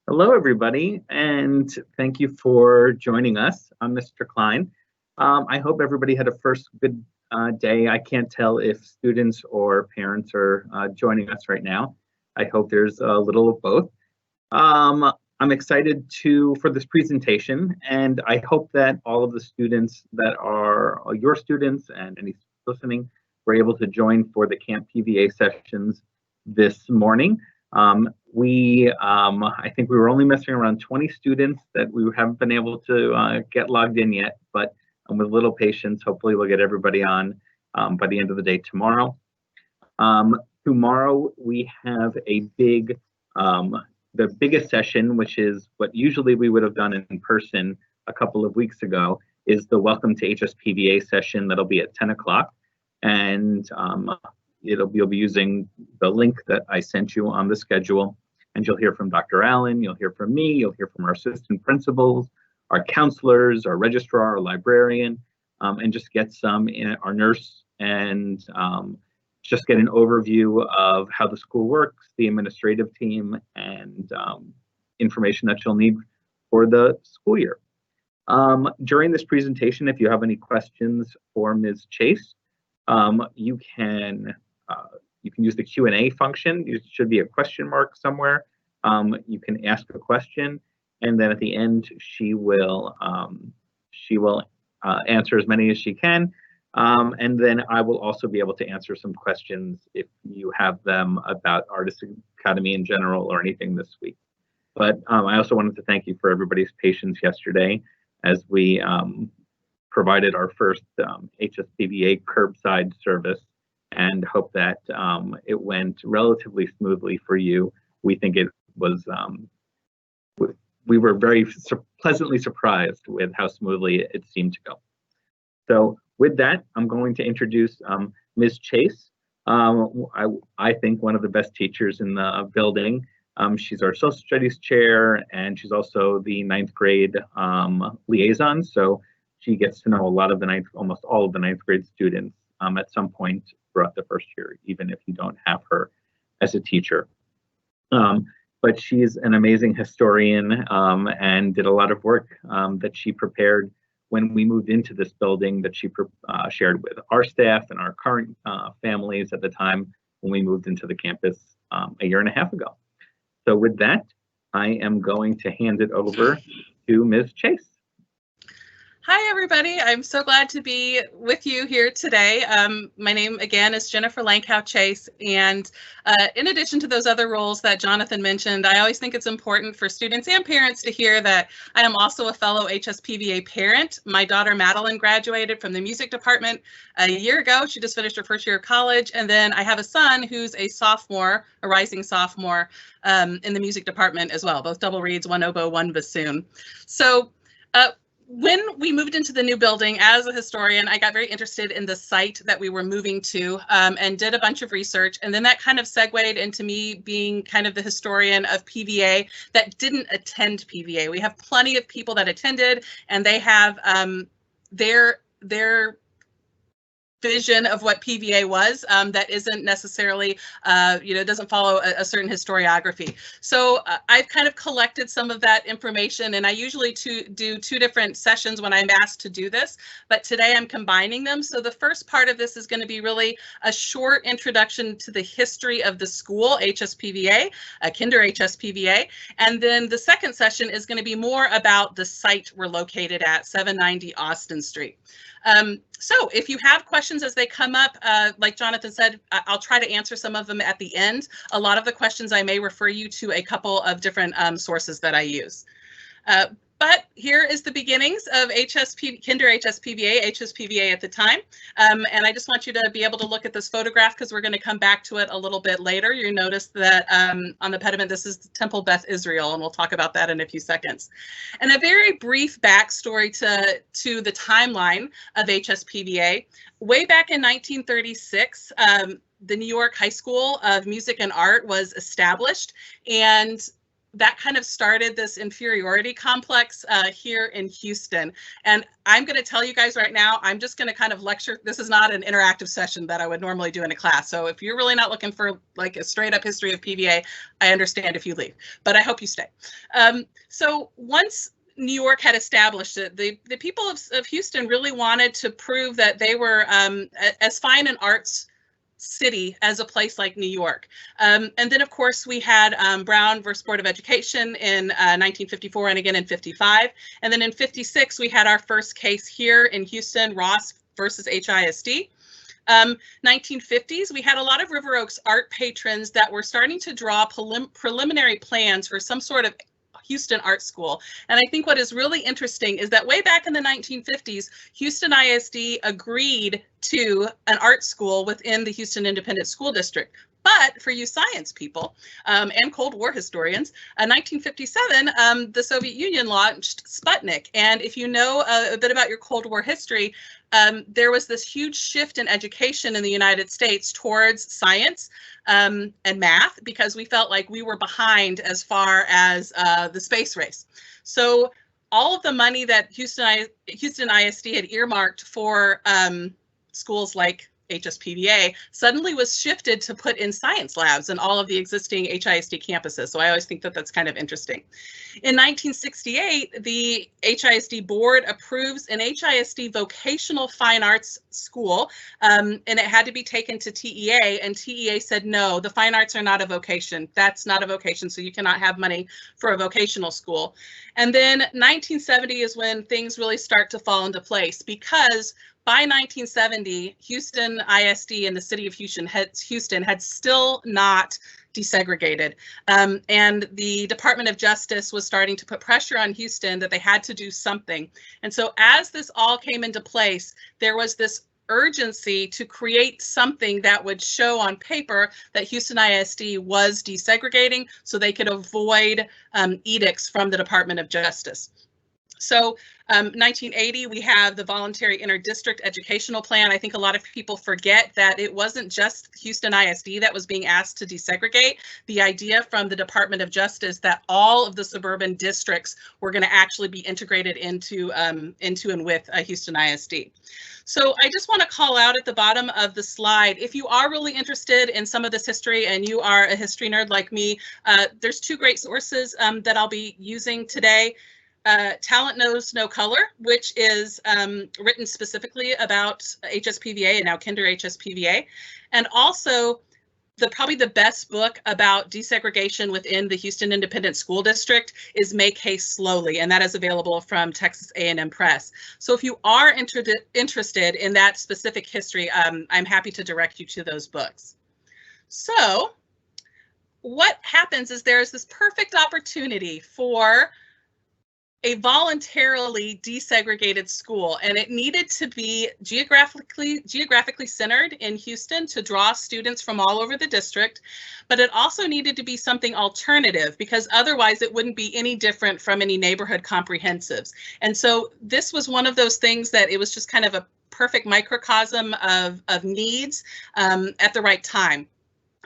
Hello, everybody, and thank you for joining us. I'm Mr. Klein. I hope everybody had a first good day. I can't tell if students or parents are joining us right now. I hope there's a little of both. I'm excited for this presentation, and I hope that all of the students that are your students and any listening were able to join for the Camp PVA sessions this morning. I think we were only missing around 20 students that we haven't been able to get logged in yet, but with a little patience, hopefully we'll get everybody on by the end of the day tomorrow. Tomorrow we have the biggest session, which is what usually we would have done in person a couple of weeks ago, is the Welcome to HSPVA session that'll be at 10 o'clock. And you'll be using the link that I sent you on the schedule, and you'll hear from Dr. Allen, you'll hear from me, you'll hear from our assistant principals, our counselors, our registrar, our librarian, and just get our nurse, and just get an overview of how the school works, the administrative team, and information that you'll need for the school year. During this presentation, if you have any questions for Ms. Chase, you can use the Q&A function. There should be a question mark somewhere. You can ask a question, and then at the end she will answer as many as she can, and then I will also be able to answer some questions if you have them about Artist Academy in general or anything this week. But I also wanted to thank you for everybody's patience yesterday as we provided our first HSPVA curbside service, and hope that it went relatively smoothly for you. We think it was, we were very pleasantly surprised with how smoothly it seemed to go. So with that, I'm going to introduce Ms. Chase. I think one of the best teachers in the building. She's our social studies chair, and she's also the 9th grade liaison. So she gets to know a lot of almost all of the 9th grade students at some point throughout the first year, even if you don't have her as a teacher. But she's an amazing historian and did a lot of work that she prepared when we moved into this building, that she shared with our staff and our current families at the time when we moved into the campus a year and a half ago. So with that, I am going to hand it over to Ms. Chase. Hi, everybody. I'm so glad to be with you here today. My name, again, is Jennifer Langkow Chase, and in addition to those other roles that Jonathan mentioned, I always think it's important for students and parents to hear that I am also a fellow HSPVA parent. My daughter, Madeline, graduated from the music department a year ago. She just finished her first year of college, and then I have a son who's a sophomore, a rising sophomore, in the music department as well, both double reeds, one oboe, one bassoon. So, when we moved into the new building, as a historian, I got very interested in the site that we were moving to, and did a bunch of research. And then that kind of segued into me being kind of the historian of PVA that didn't attend PVA. We have plenty of people that attended, and they have their vision of what PVA was that isn't necessarily, doesn't follow a certain historiography. So I've kind of collected some of that information, and I usually do two different sessions when I'm asked to do this, but today I'm combining them. So the first part of this is going to be really a short introduction to the history of the school, HSPVA, Kinder HSPVA, and then the second session is going to be more about the site we're located at, 790 Austin Street. So if you have questions as they come up, like Jonathan said, I'll try to answer some of them at the end. A lot of the questions I may refer you to a couple of different sources that I use. But here is the beginnings of Kinder HSPVA, HSPVA at the time. And I just want you to be able to look at this photograph because we're going to come back to it a little bit later. You notice that on the pediment, this is Temple Beth Israel, and we'll talk about that in a few seconds. And a very brief backstory to the timeline of HSPVA. Way back in 1936, the New York High School of Music and Art was established, and that kind of started this inferiority complex here in Houston. And I'm going to tell you guys right now, I'm just going to kind of lecture. This is not an interactive session that I would normally do in a class. So if you're really not looking for like a straight up history of PVA, I understand if you leave, but I hope you stay. So once New York had established it, the people of Houston really wanted to prove that they were as fine an arts city as a place like New York. And then, of course, we had Brown versus Board of Education in 1954 and again in 55. And then in 56, we had our first case here in Houston, Ross versus HISD. 1950s, we had a lot of River Oaks art patrons that were starting to draw preliminary plans for some sort of Houston Art School. And I think what is really interesting is that way back in the 1950s, Houston ISD agreed to an art school within the Houston Independent School District. But for you science people and Cold War historians, in 1957, the Soviet Union launched Sputnik. And if you know a bit about your Cold War history, there was this huge shift in education in the United States towards science and math, because we felt like we were behind as far as the space race. So all of the money that Houston ISD had earmarked for schools like HSPVA suddenly was shifted to put in science labs in all of the existing HISD campuses. So I always think that that's kind of interesting. In 1968, the HISD board approves an HISD vocational fine arts school, and it had to be taken to TEA, and TEA said, no, the fine arts are not a vocation. That's not a vocation, so you cannot have money for a vocational school. And then 1970 is when things really start to fall into place, because by 1970, Houston ISD and the city of Houston had still not desegregated. And the Department of Justice was starting to put pressure on Houston that they had to do something. And so as this all came into place, there was this urgency to create something that would show on paper that Houston ISD was desegregating so they could avoid edicts from the Department of Justice. So 1980, we have the voluntary interdistrict educational plan. I think a lot of people forget that it wasn't just Houston ISD that was being asked to desegregate. The idea from the Department of Justice that all of the suburban districts were going to actually be integrated into and with Houston ISD. So I just want to call out at the bottom of the slide, if you are really interested in some of this history and you are a history nerd like me, there's two great sources that I'll be using today. Talent Knows No Color, which is written specifically about HSPVA and now Kinder HSPVA, and also probably the best book about desegregation within the Houston Independent School District is Make Haste Slowly, and that is available from Texas A&M Press. So if you are interested in that specific history, I'm happy to direct you to those books. So what happens is there's this perfect opportunity for a voluntarily desegregated school, and it needed to be geographically centered in Houston to draw students from all over the district, but it also needed to be something alternative, because otherwise it wouldn't be any different from any neighborhood comprehensives. And so this was one of those things that it was just kind of a perfect microcosm of needs at the right time.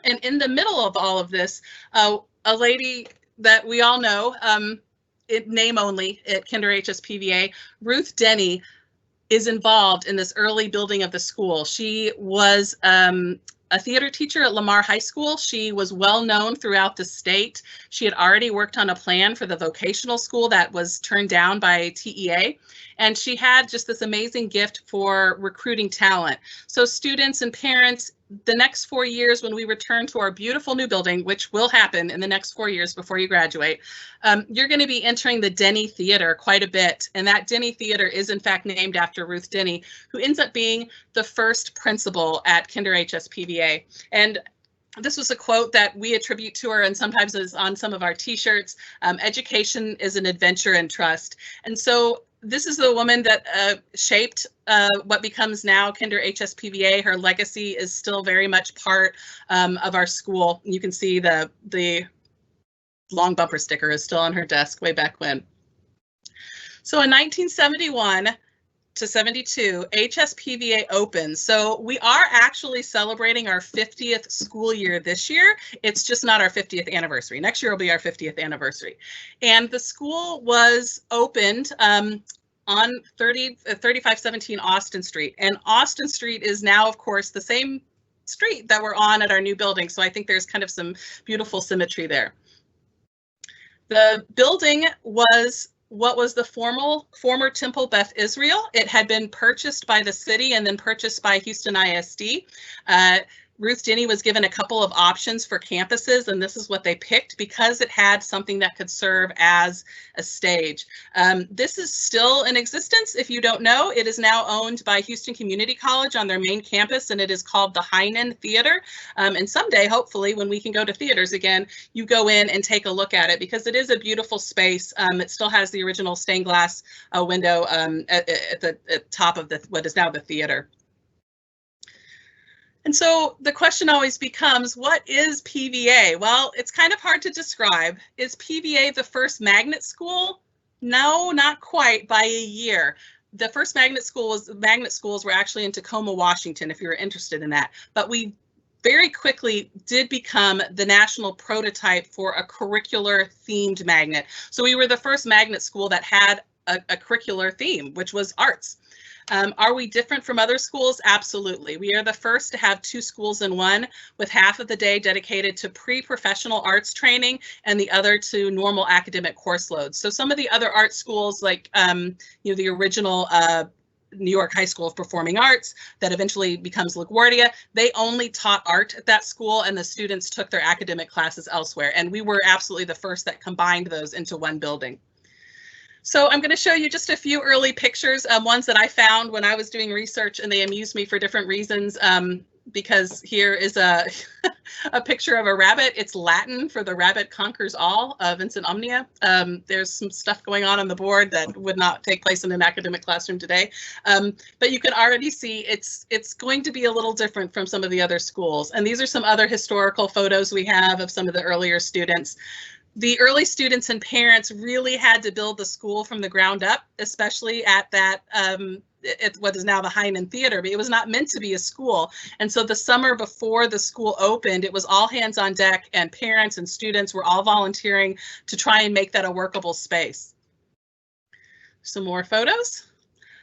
And in the middle of all of this, a lady that we all know, name only at Kinder HSPVA, Ruth Denny, is involved in this early building of the school. She was a theater teacher at Lamar High School. She was well known throughout the state. She had already worked on a plan for the vocational school that was turned down by TEA. And she had just this amazing gift for recruiting talent. So students and parents, the next 4 years when we return to our beautiful new building, which will happen in the next 4 years before you graduate, you're going to be entering the Denny Theater quite a bit. And that Denny Theater is in fact named after Ruth Denny, who ends up being the first principal at Kinder HSPVA. And this was a quote that we attribute to her and sometimes is on some of our t-shirts. Education is an adventure and trust. And so this is the woman that shaped what becomes now Kinder HSPVA. Her legacy is still very much part of our school. You can see the long bumper sticker is still on her desk way back when. So in 1971, to 72, HSPVA Opens. So we are actually celebrating our 50th school year this year. It's just not our 50th anniversary. Next year will be our 50th anniversary. And the school was opened on 3517 Austin Street. And Austin Street is now, of course, the same street that we're on at our new building. So I think there's kind of some beautiful symmetry there. The building was what was the former Temple Beth Israel. It had been purchased by the city and then purchased by Houston ISD. Ruth Denny was given a couple of options for campuses, and this is what they picked because it had something that could serve as a stage. This is still in existence. If you don't know, it is now owned by Houston Community College on their main campus, and it is called the Heinen Theater. And someday, hopefully, when we can go to theaters again, you go in and take a look at it because it is a beautiful space. It still has the original stained glass window at the top of what is now the theater. And so the question always becomes, what is PVA? Well, it's kind of hard to describe. Is PVA the first magnet school? No, not quite, by a year. The first magnet schools were actually in Tacoma, Washington, if you're interested in that. But we very quickly did become the national prototype for a curricular themed magnet. So we were the first magnet school that had a curricular theme, which was arts. Are we different from other schools? Absolutely. We are the first to have 2 schools in one, with half of the day dedicated to pre-professional arts training and the other to normal academic course loads. So some of the other art schools, like the original New York High School of Performing Arts that eventually becomes LaGuardia, they only taught art at that school and the students took their academic classes elsewhere. And we were absolutely the first that combined those into one building. So I'm going to show you just a few early pictures, ones that I found when I was doing research, and they amused me for different reasons, because here is a picture of a rabbit. It's Latin for "the rabbit conquers all," Vincent Omnia. There's some stuff going on the board that would not take place in an academic classroom today. But you can already see it's going to be a little different from some of the other schools. And these are some other historical photos we have of some of the earlier students. The early students and parents really had to build the school from the ground up, especially at that what is now the Heinen Theater, but it was not meant to be a school. And so the summer before the school opened, it was all hands on deck, and parents and students were all volunteering to try and make that a workable space. Some more photos.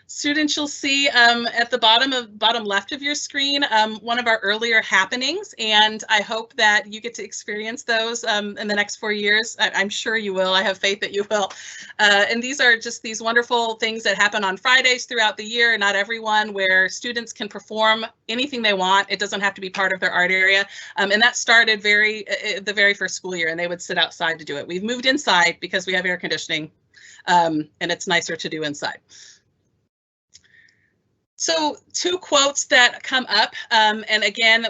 Students, you'll see at the bottom left of your screen, one of our earlier happenings, and I hope that you get to experience those in the next 4 years. I'm sure you will. I have faith that you will. And these are just these wonderful things that happen on Fridays throughout the year, not everyone, where students can perform anything they want. It doesn't have to be part of their art area. And that started the very first school year, and they would sit outside to do it. We've moved inside because we have air conditioning, and it's nicer to do inside. So 2 quotes that come up, and again,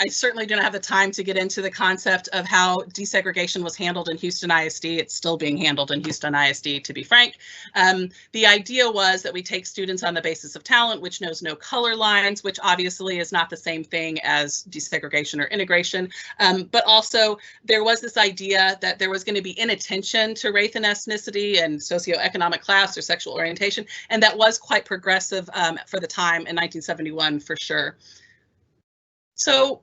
I certainly don't have the time to get into the concept of how desegregation was handled in Houston ISD. It's still being handled in Houston ISD, to be frank. The idea was that we take students on the basis of talent, which knows no color lines, which obviously is not the same thing as desegregation or integration. But also there was this idea that there was going to be inattention to race and ethnicity and socioeconomic class or sexual orientation, and that was quite progressive for the time in 1971 for sure. So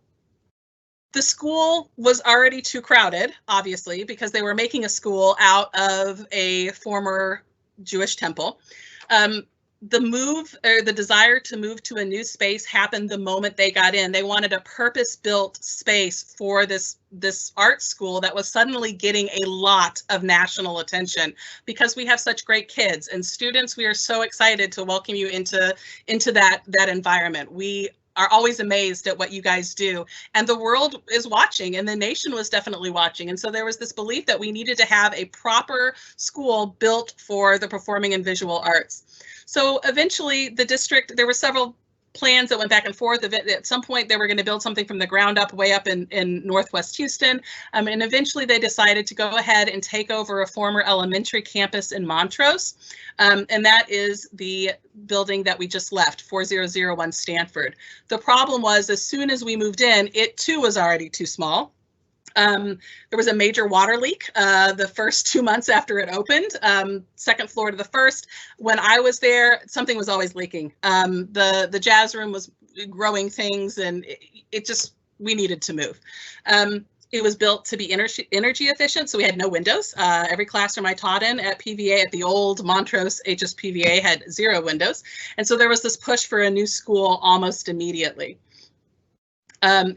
the school was already too crowded, obviously, because they were making a school out of a former Jewish temple. The move, or the desire to move to a new space, happened the moment they got in. They wanted a purpose-built space for this art school that was suddenly getting a lot of national attention because we have such great kids and students. We are so excited to welcome you into that environment. We are always amazed at what you guys do, and the world is watching, and the nation was definitely watching. And so there was this belief that we needed to have a proper school built for the performing and visual arts. So eventually the district, there were several plans that went back and forth. At some point they were going to build something from the ground up way up in Northwest Houston. And eventually they decided to go ahead and take over a former elementary campus in Montrose. And that is the building that we just left, 4001 Stanford. The problem was, as soon as we moved in, it too was already too small. There was a major water leak the first 2 months after it opened, second floor to the first. When I was there, something was always leaking. The jazz room was growing things, and we needed to move. It was built to be energy efficient, so we had no windows. Every classroom I taught in at PVA, at the old Montrose HSPVA, had 0 windows. And so there was this push for a new school almost immediately.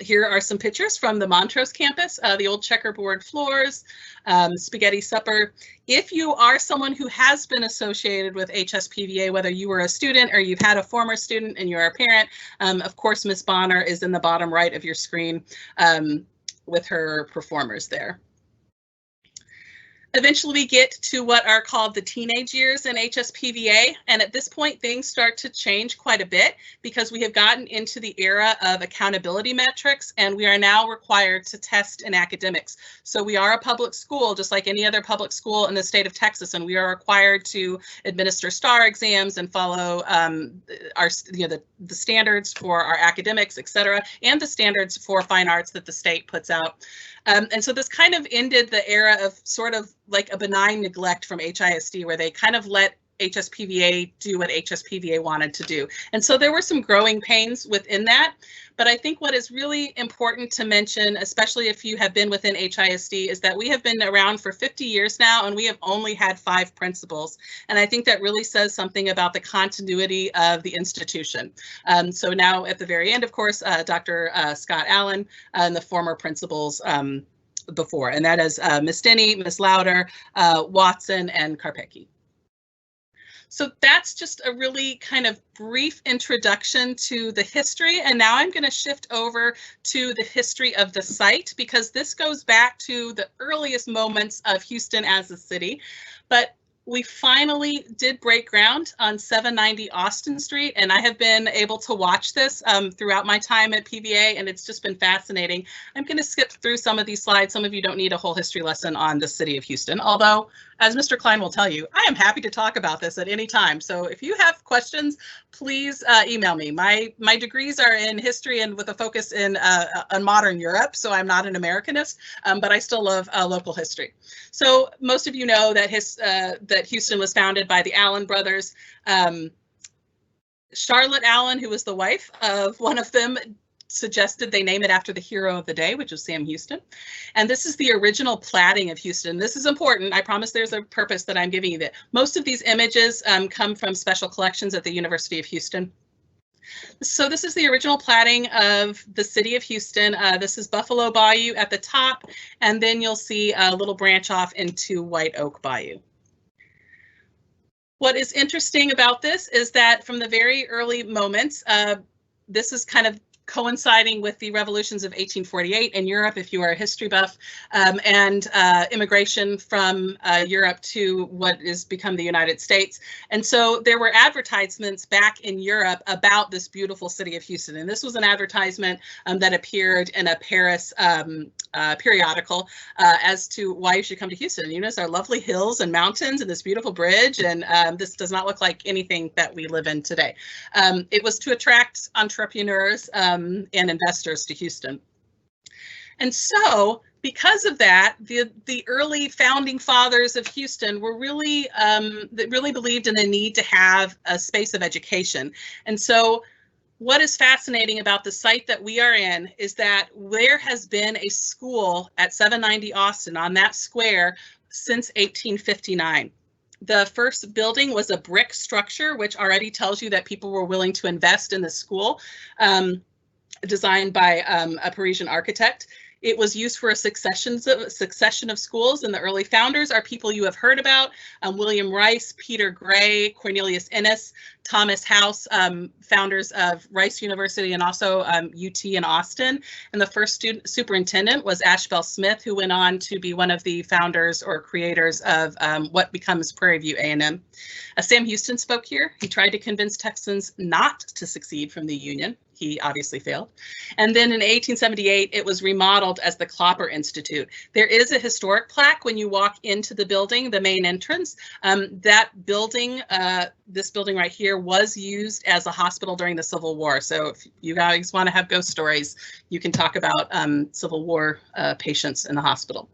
Here are some pictures from the Montrose campus, the old checkerboard floors, spaghetti supper. If you are someone who has been associated with HSPVA, whether you were a student or you've had a former student and you're a parent, of course, Miss Bonner is in the bottom right of your screen with her performers there. Eventually we get to what are called the teenage years in HSPVA, and at this point things start to change quite a bit because we have gotten into the era of accountability metrics, and we are now required to test in academics. So we are a public school just like any other public school in the state of Texas, and we are required to administer STAR exams and follow the standards for our academics, etc., and the standards for fine arts that the state puts out. And so this kind of ended the era of sort of like a benign neglect from HISD, where they kind of let HSPVA do what HSPVA wanted to do. And so there were some growing pains within that. But I think what is really important to mention, especially if you have been within HISD, is that we have been around for 50 years now, and we have only had 5 principals. And I think that really says something about the continuity of the institution. So now at the very end, of course, Dr. Scott Allen and the former principals before, and that is Miss Denny, Miss Lauder, Watson, and Karpecki. So that's just a really kind of brief introduction to the history. And now I'm going to shift over to the history of the site, because this goes back to the earliest moments of Houston as a city. But we finally did break ground on 790 Austin Street, and I have been able to watch this throughout my time at PVA, and it's just been fascinating. I'm going to skip through some of these slides. Some of you don't need a whole history lesson on the city of Houston, although, as Mr. Klein will tell you, I am happy to talk about this at any time. So if you have questions, please email me. My degrees are in history and with a focus in modern Europe, so I'm not an Americanist, but I still love local history. So most of you know that that Houston was founded by the Allen brothers. Charlotte Allen, who was the wife of one of them, suggested they name it after the hero of the day, which was Sam Houston. And this is the original platting of Houston. This is important. I promise there's a purpose that I'm giving you. That most of these images come from special collections at the University of Houston. So this is the original platting of the city of Houston. This is Buffalo Bayou at the top, and then you'll see a little branch off into White Oak Bayou. What is interesting about this is that from the very early moments, this is kind of coinciding with the revolutions of 1848 in Europe, if you are a history buff, and immigration from Europe to what has become the United States. And so there were advertisements back in Europe about this beautiful city of Houston. And this was an advertisement that appeared in a Paris periodical as to why you should come to Houston. You notice our lovely hills and mountains and this beautiful bridge, and this does not look like anything that we live in today. It was to attract entrepreneurs and investors to Houston. And so because of that, the early founding fathers of Houston were really, really believed in the need to have a space of education. And so what is fascinating about the site that we are in is that there has been a school at 790 Austin on that square since 1859. The first building was a brick structure, which already tells you that people were willing to invest in the school, designed by a Parisian architect. It was used for a succession of schools, and the early founders are people you have heard about: William Rice, Peter Gray, Cornelius Ennis, Thomas House, founders of Rice University and also UT in Austin. And the first superintendent was Ashbel Smith, who went on to be one of the founders or creators of what becomes Prairie View A&M. Sam Houston spoke here. He tried to convince Texans not to secede from the Union. he obviously failed. And then in 1878, it was remodeled as the Klopper Institute. There is a historic plaque when you walk into the building, the main entrance. That building, this building right here, was used as a hospital during the Civil War. So if you guys want to have ghost stories, you can talk about Civil War patients in the hospital.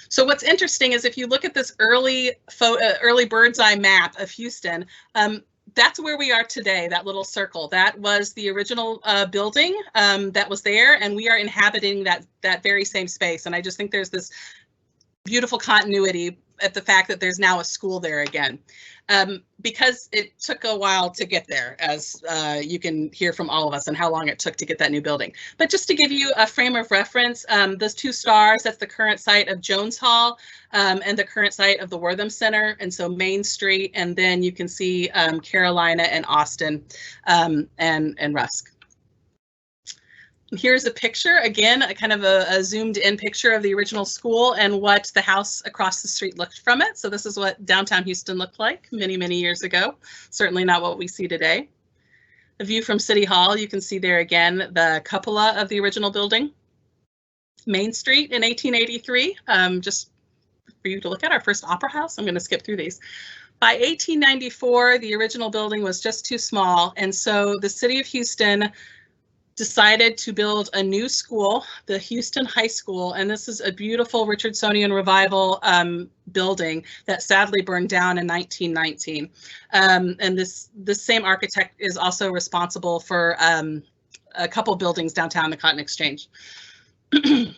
So what's interesting is if you look at this early bird's eye map of Houston, that's where we are today, that little circle. That was the original building that was there, and we are inhabiting that very same space. And I just think there's this beautiful continuity at the fact that there's now a school there again. Because it took a while to get there, as you can hear from all of us, and how long it took to get that new building. But just to give you a frame of reference, those two stars, that's the current site of Jones Hall and the current site of the Wortham Center, and so Main Street, and then you can see Carolina and Austin and Rusk. Here's a picture, again, a kind of a zoomed in picture of the original school and what the house across the street looked from it. So this is what downtown Houston looked like many, many years ago. Certainly not what we see today. A view from City Hall, you can see there again the cupola of the original building. Main Street in 1883, just for you to look at, our first opera house. I'm going to skip through these. By 1894, the original building was just too small, and so the city of Houston decided to build a new school, the Houston High School, and this is a beautiful Richardsonian Revival building that sadly burned down in 1919. And this same architect is also responsible for a couple buildings downtown the Cotton Exchange. I'm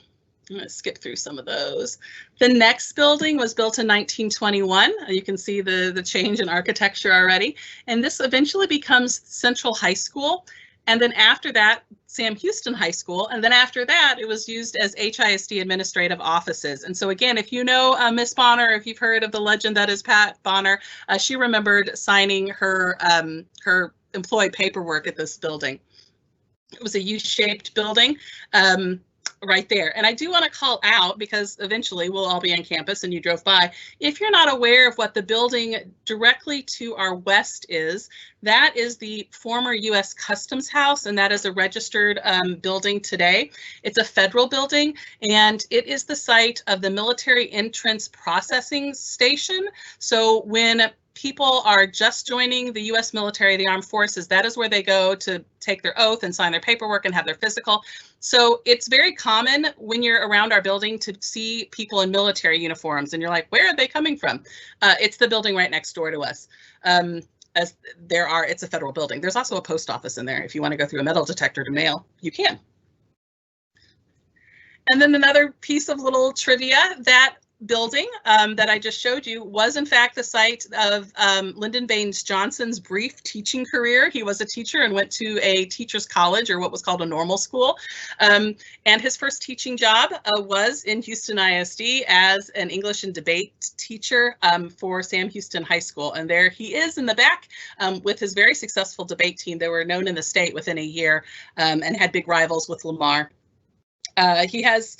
going to skip through some of those. The next building was built in 1921. You can see the change in architecture already. And this eventually becomes Central High School. And then after that, Sam Houston High School. And then after that, it was used as HISD administrative offices. And so again, if you know Miss Bonner, if you've heard of the legend that is Pat Bonner, she remembered signing her employee paperwork at this building. It was a U-shaped building. Right there. And I do want to call out, because eventually we'll all be on campus and you drove by, if you're not aware of what the building directly to our west is, that is the former U.S. Customs House, and that is a registered building today. It's a federal building, and it is the site of the Military Entrance Processing Station. So when people are just joining the U.S. military, the armed forces, that is where they go to take their oath and sign their paperwork and have their physical. So it's very common when you're around our building to see people in military uniforms, and you're like, where are they coming from? It's the building right next door to us. It's a federal building. There's also a post office in there. If you want to go through a metal detector to mail, you can. And then another piece of little trivia, that building that I just showed you was in fact the site of Lyndon Baines Johnson's brief teaching career. He was a teacher and went to a teacher's college, or what was called a normal school. And his first teaching job was in Houston ISD as an English and debate teacher for Sam Houston High School. And there he is in the back with his very successful debate team. They were known in the state within a year and had big rivals with Lamar. He has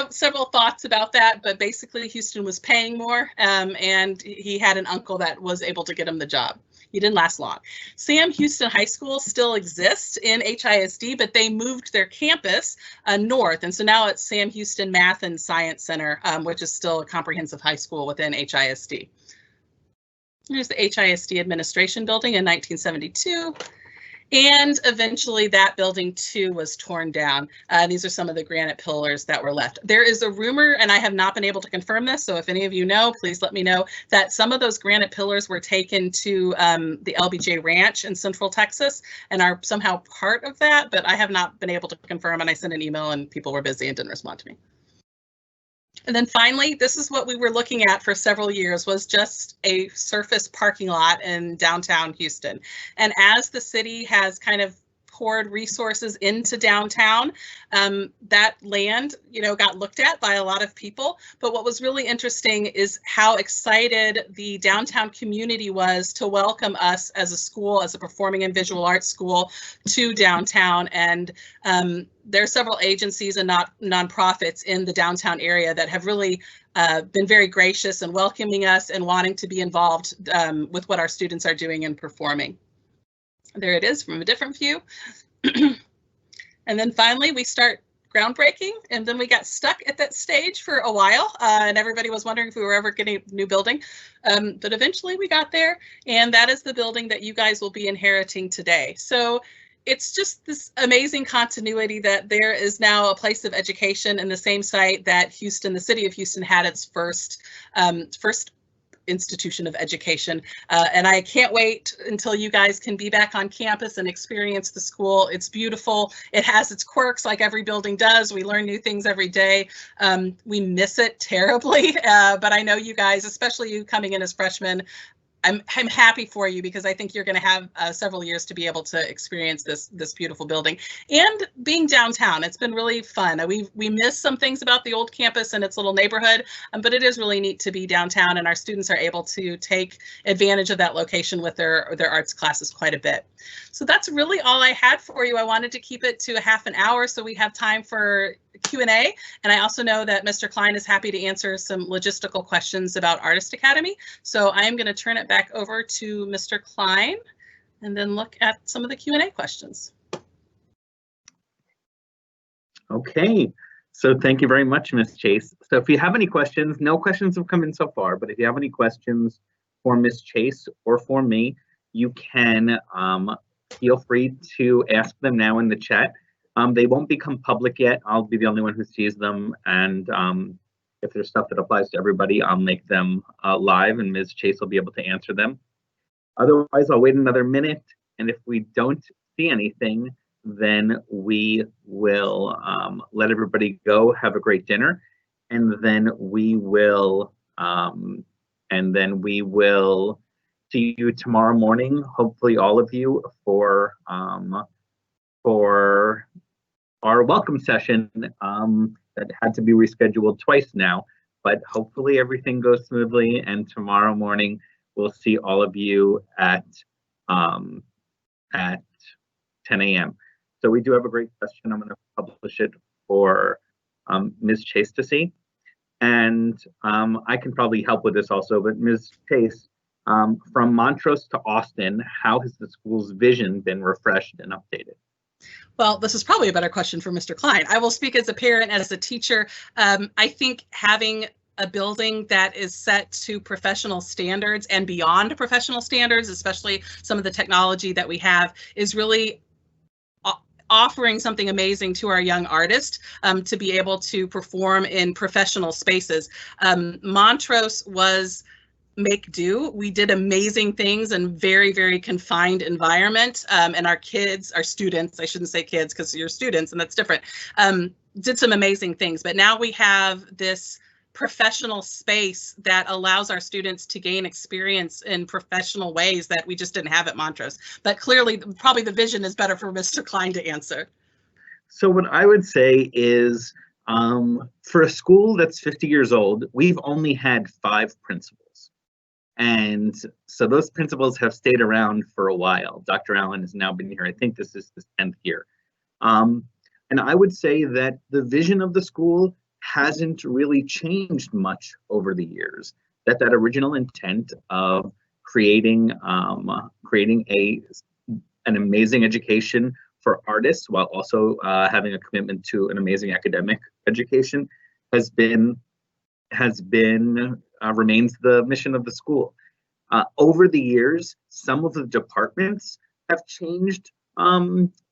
several thoughts about that, but basically Houston was paying more, and he had an uncle that was able to get him the job. He didn't last long. Sam Houston High School still exists in HISD, but they moved their campus north, and so now it's Sam Houston Math and Science Center, which is still a comprehensive high school within HISD. Here's the HISD Administration Building in 1972. And eventually that building too was torn down. These are some of the granite pillars that were left. There is a rumor, and I have not been able to confirm this, so if any of you know, please let me know, that some of those granite pillars were taken to the LBJ Ranch in Central Texas and are somehow part of that, but I have not been able to confirm, and I sent an email and people were busy and didn't respond to me. And then finally, this is what we were looking at for several years, was just a surface parking lot in downtown Houston. And as the city has kind of poured resources into downtown, that land, got looked at by a lot of people. But what was really interesting is how excited the downtown community was to welcome us as a school, as a performing and visual arts school, to downtown. And there are several agencies and nonprofits in the downtown area that have really been very gracious and welcoming us and wanting to be involved with what our students are doing and performing. There it is from a different view. And then finally we start groundbreaking, and then we got stuck at that stage for a while, and everybody was wondering if we were ever getting a new building, but eventually we got there, and that is the building that you guys will be inheriting today. So it's just this amazing continuity that there is now a place of education in the same site that Houston, the city of Houston, had its first institution of education. And I can't wait until you guys can be back on campus and experience the school. It's beautiful. It has its quirks like every building does. We learn new things every day. We miss it terribly, but I know you guys, especially you coming in as freshmen, I'm happy for you because I think you're going to have several years to be able to experience this beautiful building and being downtown. It's been really fun. We miss some things about the old campus and its little neighborhood, but it is really neat to be downtown, and our students are able to take advantage of that location with their arts classes quite a bit. So that's really all I had for you. I wanted to keep it to a half an hour so we have time for Q&A, and I also know that Mr. Klein is happy to answer some logistical questions about Artist Academy. So I am going to turn it back over to Mr. Klein and then look at some of the Q&A questions. Okay, so thank you very much, Ms. Chase. So if you have any questions, no questions have come in so far, but if you have any questions for Ms. Chase or for me, you can feel free to ask them now in the chat. They won't become public yet. I'll be the only one who sees them, and if there's stuff that applies to everybody, I'll make them live, and Ms. Chase will be able to answer them. Otherwise, I'll wait another minute, and if we don't see anything, then we will let everybody go, have a great dinner, and then we will see you tomorrow morning. Hopefully, all of you for our welcome session that had to be rescheduled twice now, but hopefully everything goes smoothly, and tomorrow morning we'll see all of you at 10 a.m. So we do have a great question. I'm going to publish it for Ms. Chase to see, and I can probably help with this also, but Ms. Chase, from Montrose to Austin, how has the school's vision been refreshed and updated? Well, this is probably a better question for Mr. Klein. I will speak as a parent, as a teacher. I think having a building that is set to professional standards and beyond professional standards, especially some of the technology that we have, is really offering something amazing to our young artists to be able to perform in professional spaces. Montrose was make do. We did amazing things in very, very confined environment. And our kids, our students, I shouldn't say kids because you're students and that's different, did some amazing things. But now we have this professional space that allows our students to gain experience in professional ways that we just didn't have at Montrose. But clearly, probably the vision is better for Mr. Klein to answer. So what I would say is, for a school that's 50 years old, we've only had 5 principals. And so those principals have stayed around for a while. Dr. Allen has now been here. I think this is his 10th year. And I would say that the vision of the school hasn't really changed much over the years. That original intent of creating an amazing education for artists while also having a commitment to an amazing academic education remains the mission of the school. Over the years, some of the departments have changed.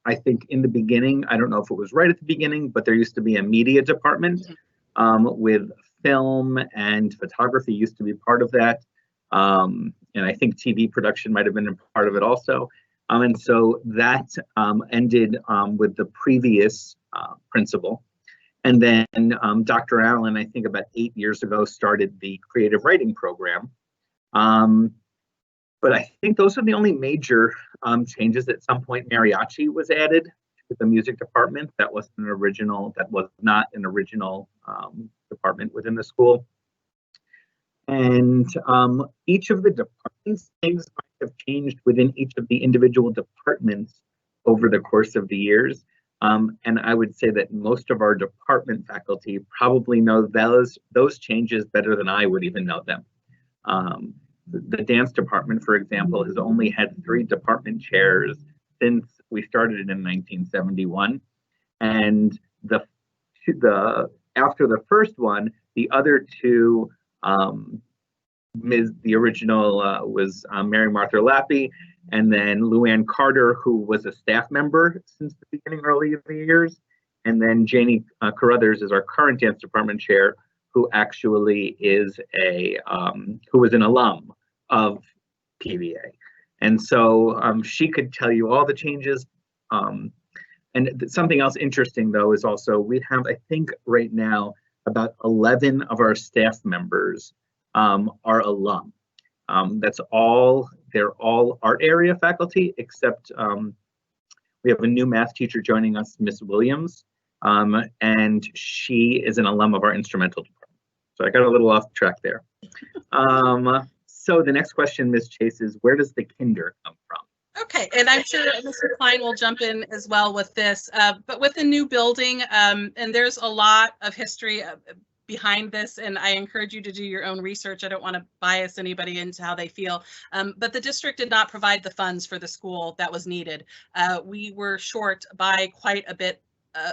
I think in the beginning, I don't know if it was right at the beginning, but there used to be a media department with film and photography used to be part of that. And I think TV production might have been a part of it also. And so that ended with the previous principal. And then Dr. Allen, I think about 8 years ago, started the creative writing program. But I think those are the only major changes. At some point, mariachi was added to the music department. That was not an original department within the school. And each of the departments, things might have changed within each of the individual departments over the course of the years. And I would say that most of our department faculty probably know those changes better than I would even know them. The dance department, for example, has only had 3 department chairs since we started it in 1971. And the after the first one, the other two, the original was Mary Martha Lappy, and then Luann Carter, who was a staff member since the beginning, early in the years. And then Janie Carruthers is our current dance department chair, who actually is who was an alum of PVA. And so she could tell you all the changes. And something else interesting, though, is also we have, I think right now, about 11 of our staff members are alum. That's all, they're all art area faculty, except we have a new math teacher joining us, Miss Williams, and she is an alum of our instrumental department. So I got a little off track there. So the next question, Ms. Chase, is where does the kinder come from? Okay, and I'm sure Mr. Klein will jump in as well with this, but with the new building, and there's a lot of history behind this, and I encourage you to do your own research. I don't want to bias anybody into how they feel, but the district did not provide the funds for the school that was needed. We were short by quite a bit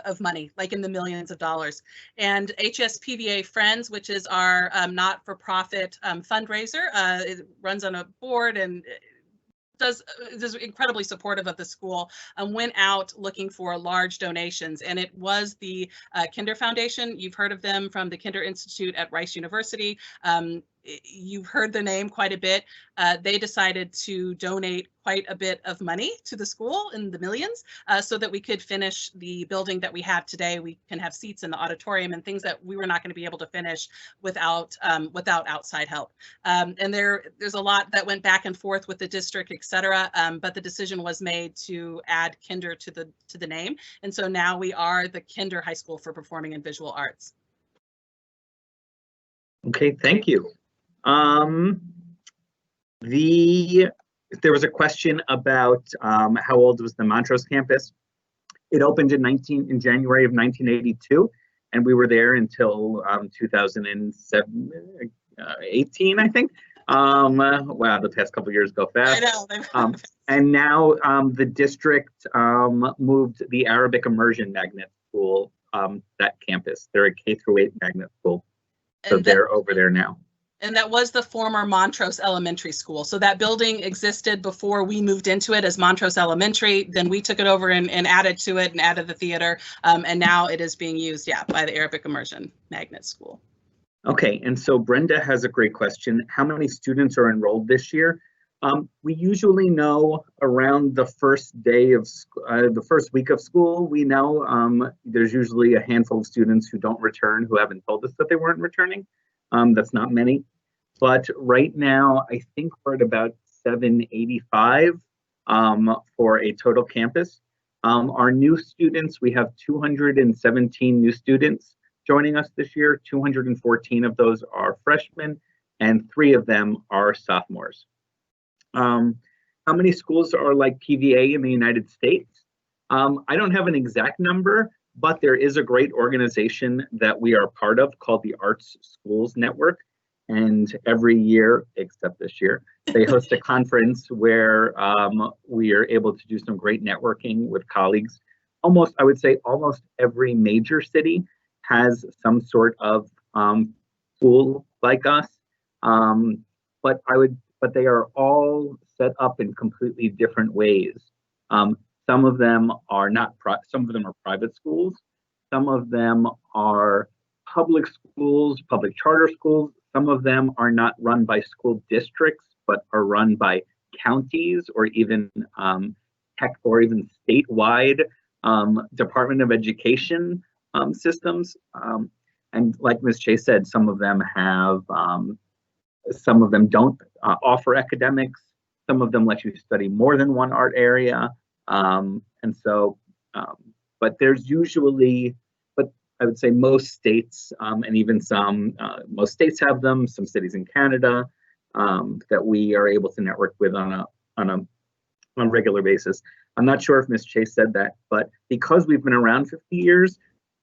of money, like in the millions of dollars. And HSPVA Friends, which is our not-for-profit fundraiser, it runs on a board and is incredibly supportive of the school, went out looking for large donations, and it was the Kinder Foundation. You've heard of them from the Kinder Institute at Rice University. You've heard the name quite a bit. They decided to donate quite a bit of money to the school, in the millions, so that we could finish the building that we have today. We can have seats in the auditorium and things that we were not going to be able to finish without outside help. And there's a lot that went back and forth with the district, et cetera, but the decision was made to add Kinder to the name. And so now we are the Kinder High School for Performing and Visual Arts. Okay, thank you. There was a question about how old was the Montrose campus. It opened in January of 1982, and we were there until 2018, I think. Wow, the past couple of years go fast. I know. And now the district moved the Arabic Immersion Magnet School, that campus. They're a K-8 magnet school, so they're over there now. And that was the former Montrose Elementary School. So that building existed before we moved into it as Montrose Elementary. Then we took it over and added to it and added the theater. And now it is being used, by the Arabic Immersion Magnet School. Okay, and so Brenda has a great question. How many students are enrolled this year? We usually know around the first day of the first week of school. We know there's usually a handful of students who don't return, who haven't told us that they weren't returning. That's not many, but right now I think we're at about 785 for a total campus. Our new students, we have 217 new students joining us this year. 214 of those are freshmen, and 3 of them are sophomores. How many schools are like PVA in the United States? I don't have an exact number, but there is a great organization that we are part of called the Arts Schools Network. And every year, except this year, they host a conference where we are able to do some great networking with colleagues. I would say almost every major city has some sort of school like us. But they are all set up in completely different ways. Some of them are some of them are private schools. Some of them are public schools, public charter schools. Some of them are not run by school districts, but are run by counties or even statewide Department of Education systems. And like Ms. Chase said, some of them don't offer academics. Some of them let you study more than one art area. But there's usually, I would say most states and even most states have them, some cities in Canada that we are able to network with on a regular basis. I'm not sure if Ms. Chase said that, but because we've been around 50 years,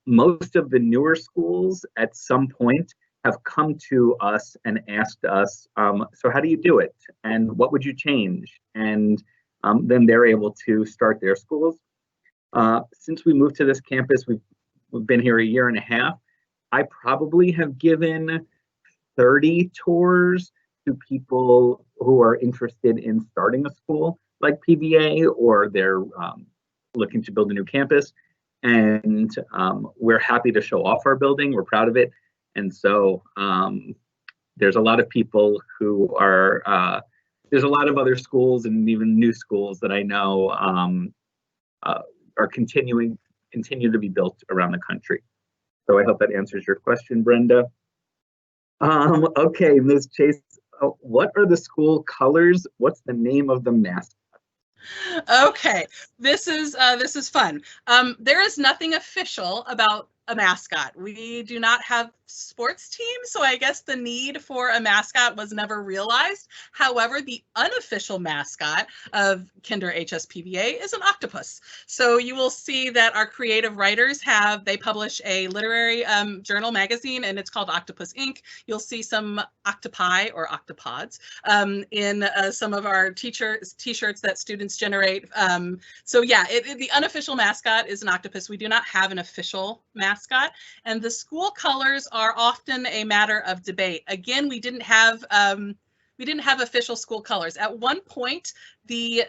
most of the newer schools at some point have come to us and asked us, so how do you do it? And what would you change? And then they're able to start their schools. Since we moved to this campus, we've been here a year and a half. I probably have given 30 tours to people who are interested in starting a school like PVA, or they're looking to build a new campus. And we're happy to show off our building. We're proud of it. And so there's a lot of people who are, there's a lot of other schools and even new schools that I know are continue to be built around the country. So I hope that answers your question, Brenda. Okay, Ms. Chase, what are the school colors? What's the name of the mascot? Okay, this is fun. There is nothing official about a mascot. We do not have sports teams, so I guess the need for a mascot was never realized. However, the unofficial mascot of Kinder HSPVA is an octopus. So you will see that our creative writers they publish a literary journal magazine, and it's called Octopus Inc. You'll see some octopi or octopods in some of our t-shirts that students generate. So yeah, the unofficial mascot is an octopus. We do not have an official mascot, and the school colors are often a matter of debate. Again, we didn't have official school colors. At one point, the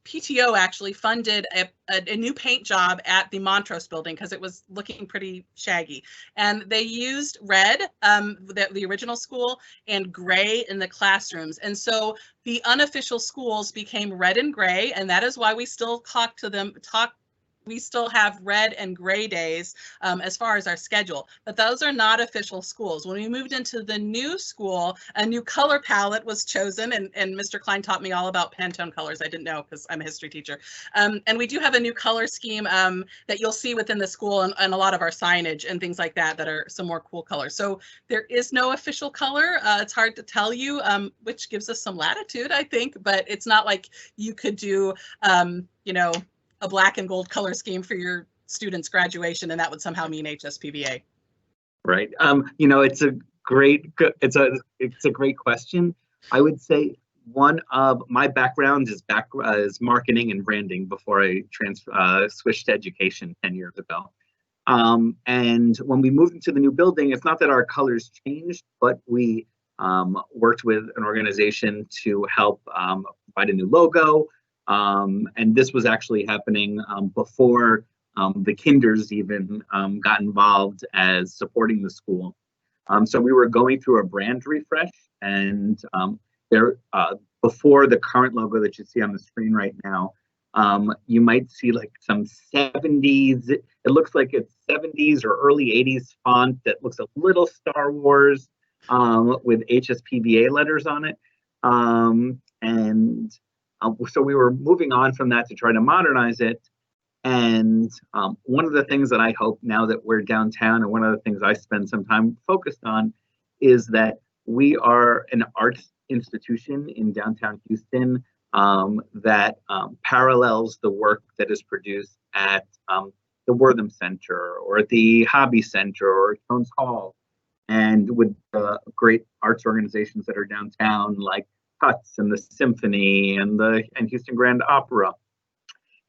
PTO actually funded a new paint job at the Montrose building because it was looking pretty shaggy. And they used red, the original school, and gray in the classrooms. And so the unofficial schools became red and gray, and that is why we still we still have red and gray days as far as our schedule, but those are not official schools. When we moved into the new school, a new color palette was chosen, and Mr. Klein taught me all about Pantone colors. I didn't know because I'm a history teacher. And we do have a new color scheme that you'll see within the school and a lot of our signage and things like that are some more cool colors. So there is no official color. It's hard to tell you, which gives us some latitude, I think, but it's not like you could do, you know, a black and gold color scheme for your students' graduation, and that would somehow mean HSPVA. Right. You know, it's a great question. I would say one of my background is marketing and branding before I switched to education 10 years ago. And when we moved into the new building, it's not that our colors changed, but we worked with an organization to help provide a new logo. And this was actually happening before the Kinders even got involved as supporting the school. So we were going through a brand refresh, and before the current logo that you see on the screen right now, you might see like some 70s, it looks like it's 70s or early 80s font that looks a little Star Wars with HSPVA letters on it. So we were moving on from that to try to modernize it. And one of the things that I hope now that we're downtown, and one of the things I spend some time focused on, is that we are an arts institution in downtown Houston that parallels the work that is produced at the Wortham Center or at the Hobby Center or Jones Hall, and with great arts organizations that are downtown like Cuts and the Symphony and Houston Grand Opera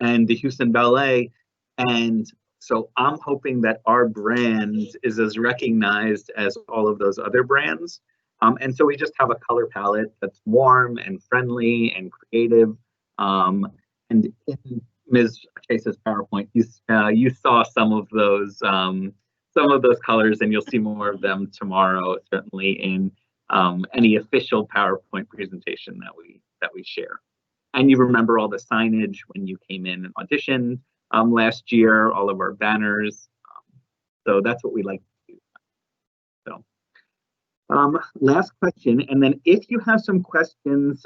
and the Houston Ballet. And so I'm hoping that our brand is as recognized as all of those other brands. And so we just have a color palette that's warm and friendly and creative. And in Ms. Chase's PowerPoint, you saw some of those colors, and you'll see more of them tomorrow, certainly in any official PowerPoint presentation that we share. And you remember all the signage when you came in and auditioned last year, all of our banners. So that's what we like to do. So last question, and then if you have some questions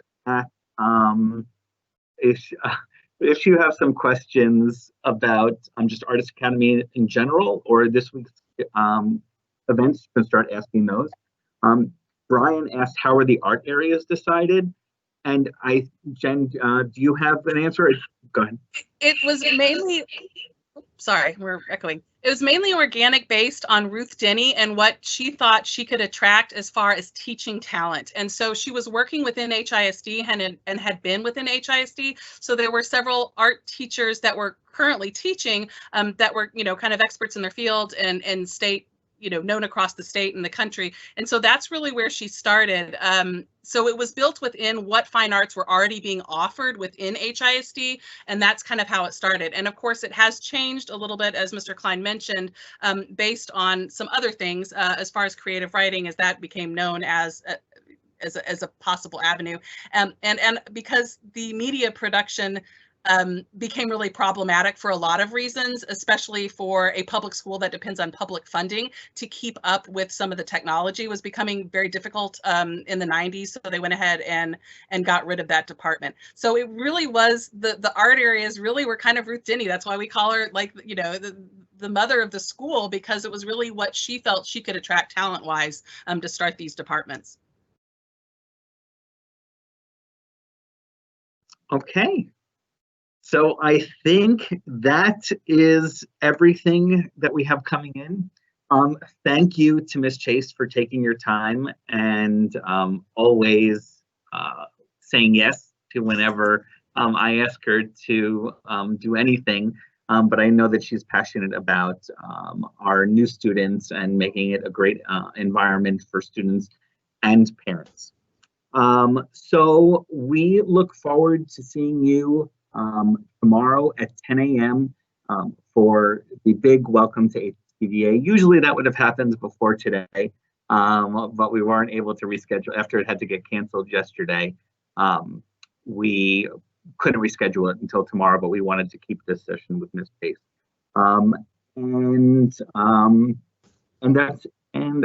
if you have some questions about just Artist Academy in general or this week's events, you can start asking those. Brian asked, how are the art areas decided? And Jen, do you have an answer? Go ahead. It was mainly, sorry, we're echoing. It was mainly organic, based on Ruth Denny and what she thought she could attract as far as teaching talent. And so she was working within HISD and had been within HISD. So there were several art teachers that were currently teaching that were, kind of experts in their field and state, known across the state and the country. And so that's really where she started. So it was built within what fine arts were already being offered within HISD, and that's kind of how it started. And of course, it has changed a little bit, as Mr. Klein mentioned, based on some other things as far as creative writing, as that became known as a possible avenue. And because the media production became really problematic for a lot of reasons, especially for a public school that depends on public funding. To keep up with some of the technology was becoming very difficult in the 90s, so they went ahead and got rid of that department. So it really was, the art areas really were kind of Ruth Denny. That's why we call her, like, the mother of the school, because it was really what she felt she could attract talent-wise to start these departments. Okay. So I think that is everything that we have coming in. Thank you to Ms. Chase for taking your time and always saying yes to whenever I ask her to do anything. But I know that she's passionate about our new students and making it a great environment for students and parents. So we look forward to seeing you tomorrow at 10 a.m. For the big welcome to HSPVA. Usually that would have happened before today, but we weren't able to reschedule after it had to get canceled yesterday. We couldn't reschedule it until tomorrow, but we wanted to keep this session with Ms. Pace. And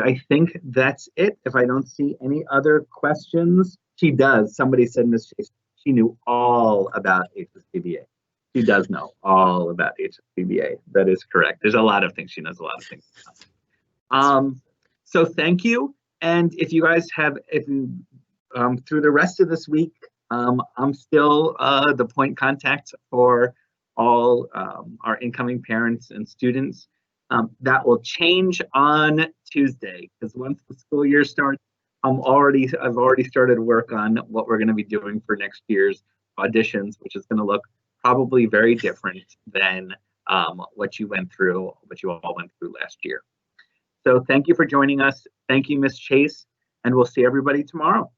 I think that's it. If I don't see any other questions, she does. Somebody said Ms. Chase, she knew all about HSPVA. She does know all about HSPVA. That is correct. There's a lot of things. She knows a lot of things. So thank you. And if you guys have, through the rest of this week, I'm still the point contact for all our incoming parents and students. That will change on Tuesday, because once the school year starts, I've already started work on what we're going to be doing for next year's auditions, which is going to look probably very different than what you all went through last year. So thank you for joining us. Thank you, Ms. Chase, and we'll see everybody tomorrow.